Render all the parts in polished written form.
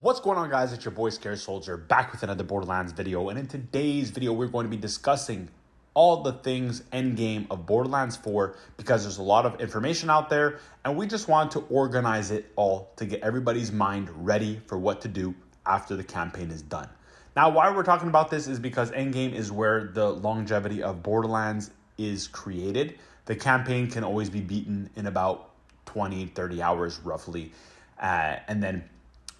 What's going on, guys? It's your boy Scared Soldier back with another Borderlands video, and in today's video we're going to be discussing all the things endgame of Borderlands 4 because there's a lot of information out there and we just want to organize it all to get everybody's mind ready for what to do after the campaign is done. Now, why we're talking about this is because endgame is where the longevity of Borderlands is created. The campaign can always be beaten in about 20-30 hours roughly, and then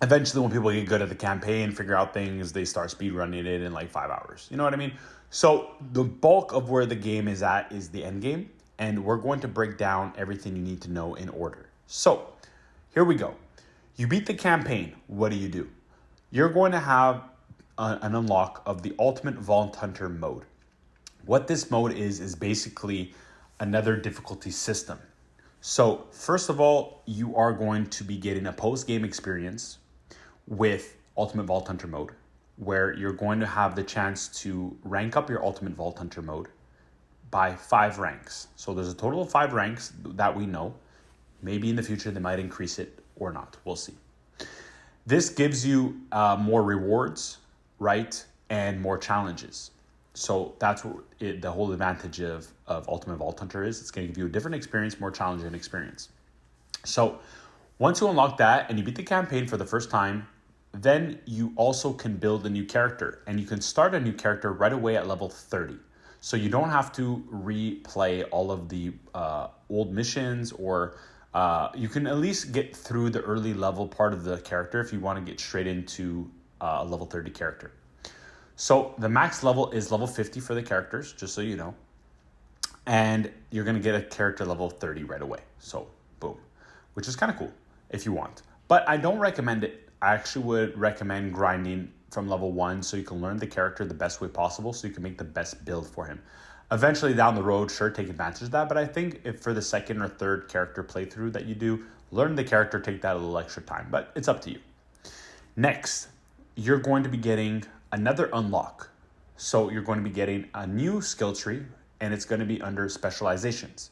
eventually, when people get good at the campaign, figure out things, they start speedrunning it in like 5 hours. You know what I mean? So the bulk of where the game is at is the end game, and we're going to break down everything you need to know in order. So here we go. You beat the campaign. What do? You're going to have an unlock of the Ultimate Vault Hunter mode. What this mode is basically another difficulty system. So first of all, you are going to be getting a post-game experience with Ultimate Vault Hunter mode, where you're going to have the chance to rank up your Ultimate Vault Hunter mode by 5 ranks. So there's a total of 5 ranks that we know. Maybe in the future they might increase it or not. We'll see. This gives you more rewards, right? And more challenges. So that's what the whole advantage of Ultimate Vault Hunter is. It's going to give you a different experience, more challenging experience. So once you unlock that and you beat the campaign for the first time, then you also can build a new character, and you can start a new character right away at level 30. So you don't have to replay all of the old missions, or you can at least get through the early level part of the character if you want to get straight into a level 30 character. So the max level is level 50 for the characters, just so you know. And you're going to get a character level 30 right away. So boom, which is kind of cool if you want. But I don't recommend it. I actually would recommend grinding from level 1 so you can learn the character the best way possible so you can make the best build for him. Eventually down the road, sure, take advantage of that. But I think if for the second or third character playthrough that you do, learn the character, take that a little extra time. But it's up to you. Next, you're going to be getting another unlock. So you're going to be getting a new skill tree, and it's going to be under specializations.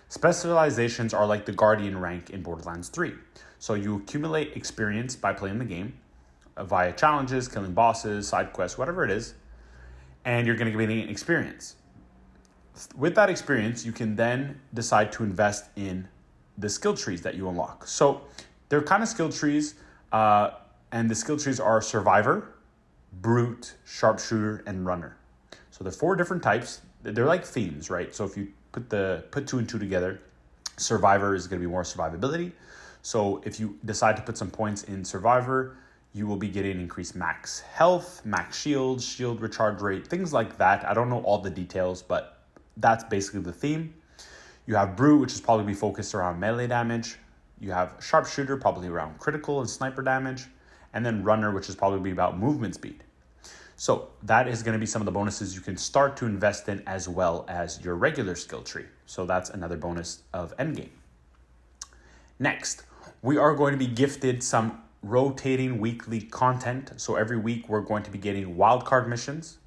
Specializations are like the Guardian rank in Borderlands 3. So you accumulate experience by playing the game via challenges, killing bosses, side quests, whatever it is, and you're going to be getting experience. With that experience, you can then decide to invest in the skill trees that you unlock. So they're kind of skill trees, and the skill trees are Survivor, Brute, Sharpshooter, and Runner. So they're 4 different types. They're like themes, right? So if you put 2 and 2 together, Survivor is going to be more survivability. So if you decide to put some points in Survivor, you will be getting increased max health, max shield, shield recharge rate, things like that. I don't know all the details, but that's basically the theme. You have Brute, which is probably be focused around melee damage. You have Sharpshooter, probably around critical and sniper damage. And then Runner, which is probably be about movement speed. So that is going to be some of the bonuses you can start to invest in, as well as your regular skill tree. So that's another bonus of Endgame. Next, we are going to be gifted some rotating weekly content. So every week we're going to be getting wildcard missions,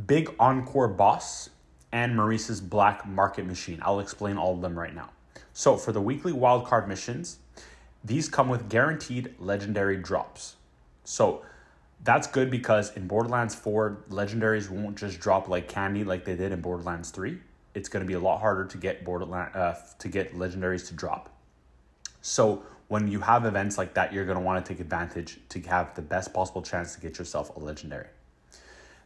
Big Encore Boss, and Maurice's Black Market Machine. I'll explain all of them right now. So for the weekly wildcard missions, these come with guaranteed legendary drops. So that's good because in Borderlands 4, legendaries won't just drop like candy like they did in Borderlands 3. It's going to be a lot harder to get legendaries to drop. So when you have events like that, you're going to want to take advantage to have the best possible chance to get yourself a legendary.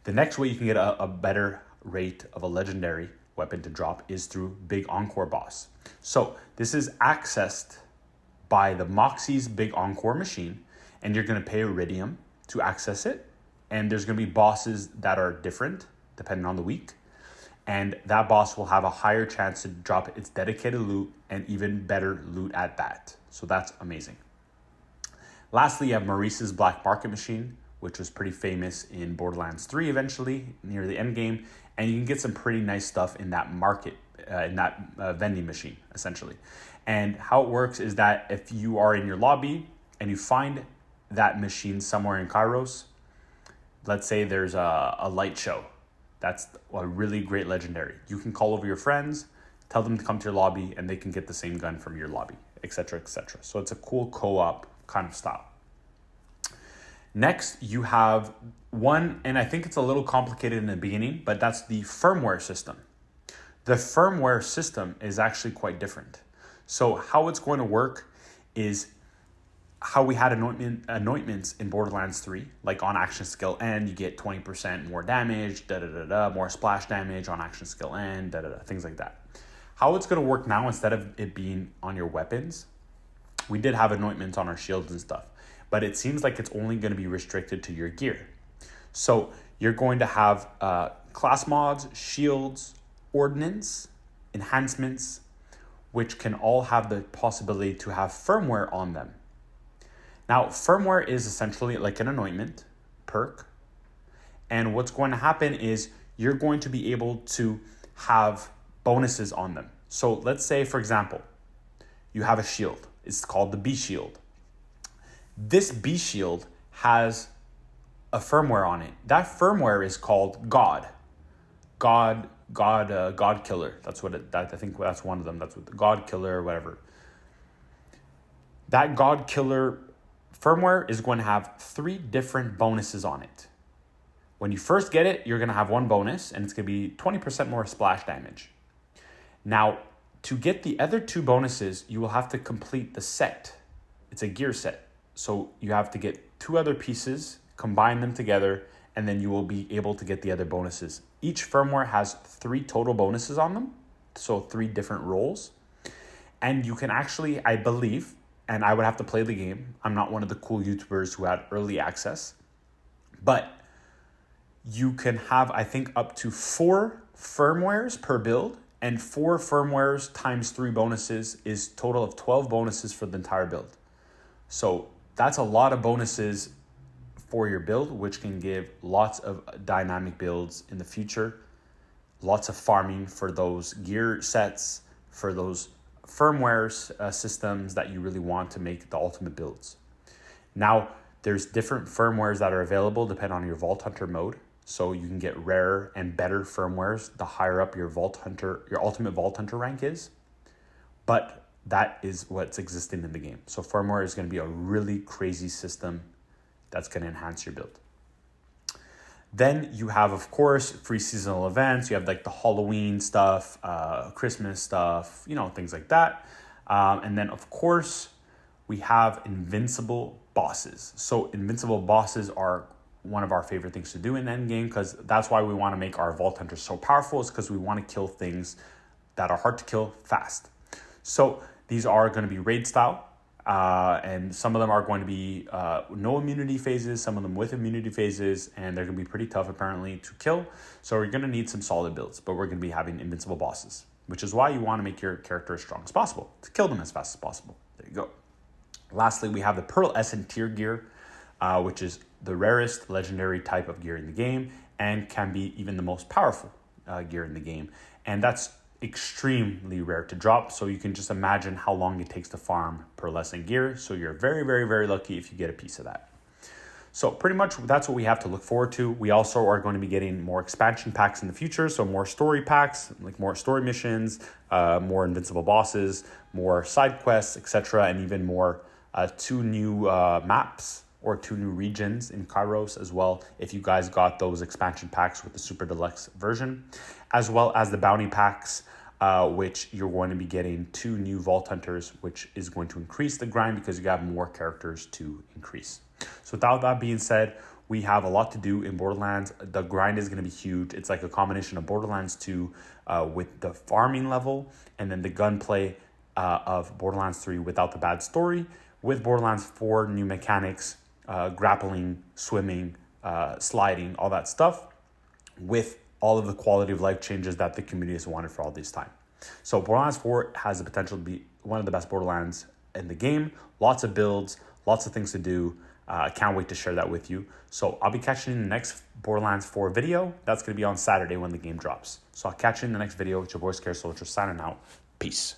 The next way you can get a better rate of a legendary weapon to drop is through Big Encore Boss. So this is accessed by the Moxie's Big Encore machine, and you're going to pay Iridium to access it. And there's going to be bosses that are different depending on the week. And that boss will have a higher chance to drop its dedicated loot and even better loot at that. So that's amazing. Lastly, you have Maurice's Black Market Machine, which was pretty famous in Borderlands 3 eventually, near the end game. And you can get some pretty nice stuff in that market, in that vending machine, essentially. And how it works is that if you are in your lobby and you find that machine somewhere in Kairos, let's say there's a light show. That's a really great legendary. You can call over your friends, tell them to come to your lobby, and they can get the same gun from your lobby, etc., etc. So it's a cool co-op kind of style. Next, you have one, and I think it's a little complicated in the beginning, but that's the firmware system. The firmware system is actually quite different. So how it's going to work is how we had anointments in Borderlands 3, like on action skill end, you get 20% more damage, more splash damage on action skill end, things like that. How it's going to work now, instead of it being on your weapons, we did have anointments on our shields and stuff, but it seems like it's only going to be restricted to your gear. So you're going to have class mods, shields, ordnance, enhancements, which can all have the possibility to have firmware on them. Now, firmware is essentially like an anointment perk. And what's going to happen is you're going to be able to have bonuses on them. So let's say, for example, you have a shield. It's called the B shield. This B shield has a firmware on it. That firmware is called God Killer. That's what I think that's one of them. That's what the God Killer or whatever. That God Killer firmware is going to have 3 different bonuses on it. When you first get it, you're going to have one bonus, and it's going to be 20% more splash damage. Now, to get the other 2 bonuses, you will have to complete the set. It's a gear set. So you have to get 2 other pieces, combine them together, and then you will be able to get the other bonuses. Each firmware has 3 total bonuses on them, so 3 different roles. And you can actually, I believe, and I would have to play the game. I'm not one of the cool YouTubers who had early access, but you can have, I think, up to 4 firmwares per build, and 4 firmwares times 3 bonuses is total of 12 bonuses for the entire build. So that's a lot of bonuses for your build, which can give lots of dynamic builds in the future, lots of farming for those gear sets, for those firmwares systems that you really want to make the ultimate builds. Now, there's different firmwares that are available depending on your Vault Hunter mode. So you can get rarer and better firmwares the higher up your ultimate Vault Hunter rank is. But that is what's existing in the game. So firmware is going to be a really crazy system that's going to enhance your build. Then you have, of course, free seasonal events. You have like the Halloween stuff, Christmas stuff, things like that. And then, of course, we have invincible bosses. So invincible bosses are one of our favorite things to do in Endgame, because that's why we want to make our Vault Hunters so powerful, is because we want to kill things that are hard to kill fast. So these are going to be raid style. And some of them are going to be no immunity phases, some of them with immunity phases, and they're going to be pretty tough apparently to kill. So we're going to need some solid builds, but we're going to be having invincible bosses, which is why you want to make your character as strong as possible, to kill them as fast as possible. There you go. Lastly, we have the Pearl Essence tier gear, which is the rarest legendary type of gear in the game and can be even the most powerful gear in the game. And that's extremely rare to drop, so you can just imagine how long it takes to farm pearlescent gear. So you're very, very, very lucky if you get a piece of that. So pretty much that's what we have to look forward to. We also are going to be getting more expansion packs in the future, so more story packs, like more story missions, more invincible bosses, more side quests, etc., and even more 2 new maps or 2 new regions in Kairos as well, if you guys got those expansion packs with the super deluxe version, as well as the bounty packs, which you're going to be getting 2 new Vault Hunters, which is going to increase the grind because you have more characters to increase. So without that being said, we have a lot to do in Borderlands. The grind is going to be huge. It's like a combination of Borderlands 2 with the farming level, and then the gunplay of Borderlands 3 without the bad story, with Borderlands 4 new mechanics, grappling, swimming, sliding, all that stuff, with all of the quality of life changes that the community has wanted for all this time. So Borderlands 4 has the potential to be one of the best Borderlands in the game. Lots of builds, lots of things to do. I can't wait to share that with you. So I'll be catching you in the next Borderlands 4 video. That's going to be on Saturday when the game drops. So I'll catch you in the next video. It's your boy Scare Soldier signing out. Peace.